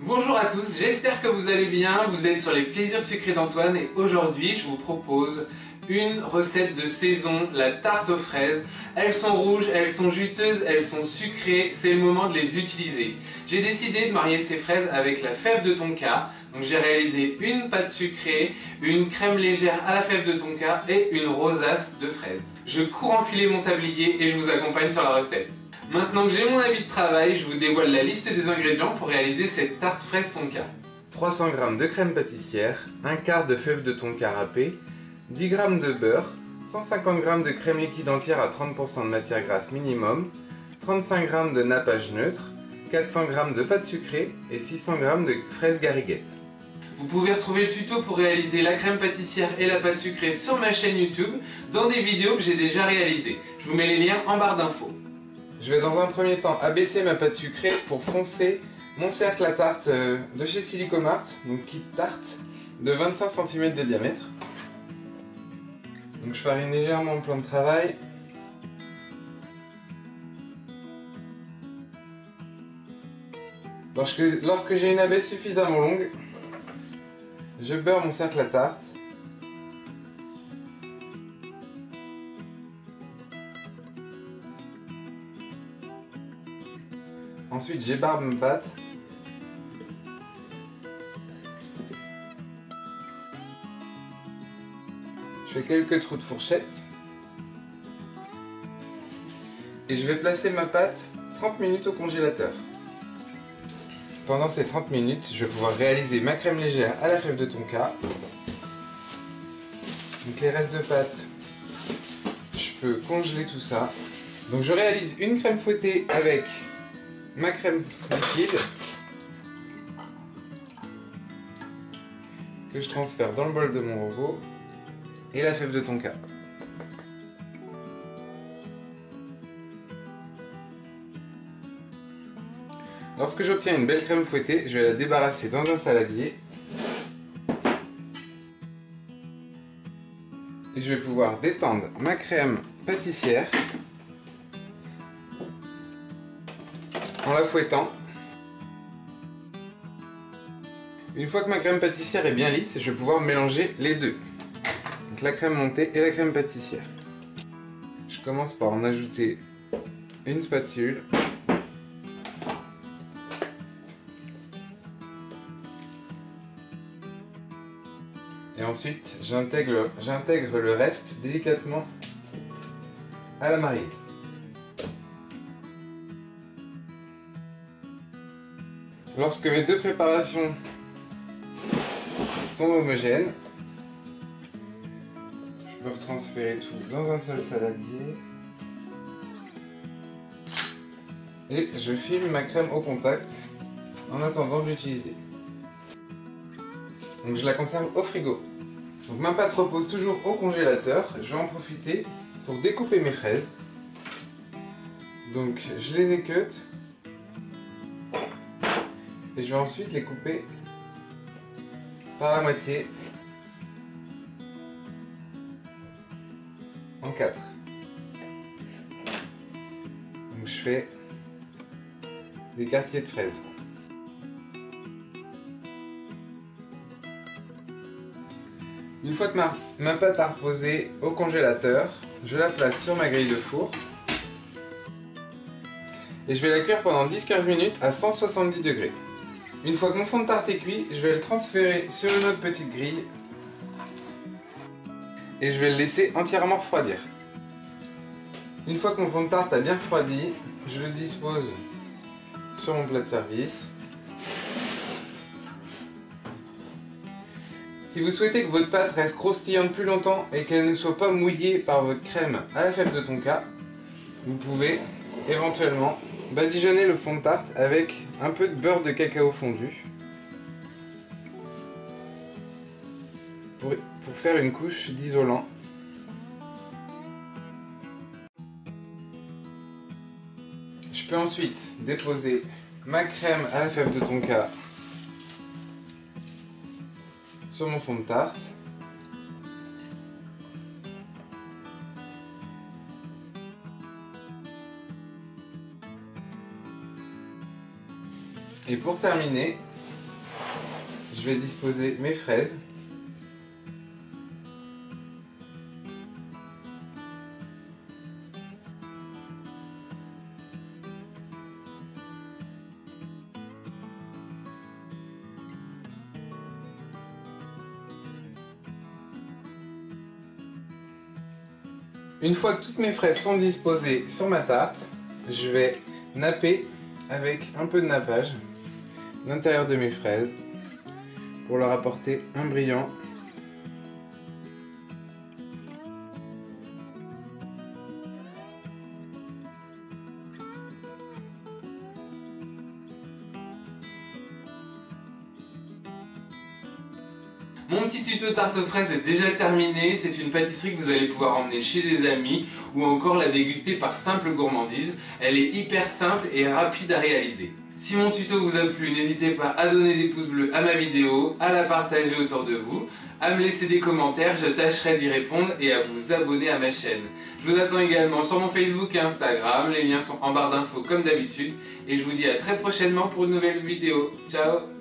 Bonjour à tous, j'espère que vous allez bien, vous êtes sur les plaisirs sucrés d'Antoine et aujourd'hui je vous propose une recette de saison, la tarte aux fraises. Elles sont rouges, elles sont juteuses, elles sont sucrées, c'est le moment de les utiliser. J'ai décidé de marier ces fraises avec la fève de tonka, donc j'ai réalisé une pâte sucrée, une crème légère à la fève de tonka et une rosace de fraises. Je cours enfiler mon tablier et je vous accompagne sur la recette. Maintenant que j'ai mon habit de travail, je vous dévoile la liste des ingrédients pour réaliser cette tarte fraise tonka. 300 g de crème pâtissière, un quart de fève de tonka râpée, 10 g de beurre, 150 g de crème liquide entière à 30% de matière grasse minimum, 35 g de nappage neutre, 400 g de pâte sucrée et 600 g de fraises gariguettes. Vous pouvez retrouver le tuto pour réaliser la crème pâtissière et la pâte sucrée sur ma chaîne YouTube dans des vidéos que j'ai déjà réalisées. Je vous mets les liens en barre d'infos. Je vais dans un premier temps abaisser ma pâte sucrée pour foncer mon cercle à tarte de chez Silicomart, donc kit tarte, de 25 cm de diamètre. Donc je farine légèrement le plan de travail. Lorsque j'ai une abaisse suffisamment longue, je beurre mon cercle à tarte. Ensuite, j'ébarbe ma pâte. Je fais quelques trous de fourchette. Et je vais placer ma pâte 30 minutes au congélateur. Pendant ces 30 minutes, je vais pouvoir réaliser ma crème légère à la fève de tonka. Donc les restes de pâte, je peux congeler tout ça. Donc je réalise une crème fouettée avec ma crème liquide que je transfère dans le bol de mon robot et la fève de tonka. Lorsque j'obtiens une belle crème fouettée, je vais la débarrasser dans un saladier et je vais pouvoir détendre ma crème pâtissière en la fouettant. Une fois que ma crème pâtissière est bien lisse, je vais pouvoir mélanger les deux. Donc la crème montée et la crème pâtissière. Je commence par en ajouter une spatule. Et ensuite, j'intègre le reste délicatement à la maryse. Lorsque mes deux préparations sont homogènes, je peux retransférer tout dans un seul saladier. Et je filme ma crème au contact en attendant de l'utiliser. Donc je la conserve au frigo. Donc ma pâte repose toujours au congélateur. Je vais en profiter pour découper mes fraises. Donc je les équeute. Et je vais ensuite les couper par la moitié en 4. Donc je fais des quartiers de fraises. Une fois que ma pâte a reposé au congélateur, je la place sur ma grille de four et je vais la cuire pendant 10-15 minutes à 170 degrés. Une fois que mon fond de tarte est cuit, je vais le transférer sur une autre petite grille et je vais le laisser entièrement refroidir. Une fois que mon fond de tarte a bien refroidi, je le dispose sur mon plat de service. Si vous souhaitez que votre pâte reste croustillante plus longtemps et qu'elle ne soit pas mouillée par votre crème à la fève de tonka, vous pouvez éventuellement badigeonner le fond de tarte avec un peu de beurre de cacao fondu pour faire une couche d'isolant. Je peux ensuite déposer ma crème à la fève de tonka sur mon fond de tarte. Et pour terminer, je vais disposer mes fraises. Une fois que toutes mes fraises sont disposées sur ma tarte, je vais napper avec un peu de nappage l'intérieur de mes fraises pour leur apporter un brillant. Mon petit tuto tarte aux fraises est déjà terminé, c'est une pâtisserie que vous allez pouvoir emmener chez des amis ou encore la déguster par simple gourmandise. Elle est hyper simple et rapide à réaliser. Si mon tuto vous a plu, n'hésitez pas à donner des pouces bleus à ma vidéo, à la partager autour de vous, à me laisser des commentaires, je tâcherai d'y répondre et à vous abonner à ma chaîne. Je vous attends également sur mon Facebook et Instagram, les liens sont en barre d'infos comme d'habitude et je vous dis à très prochainement pour une nouvelle vidéo. Ciao!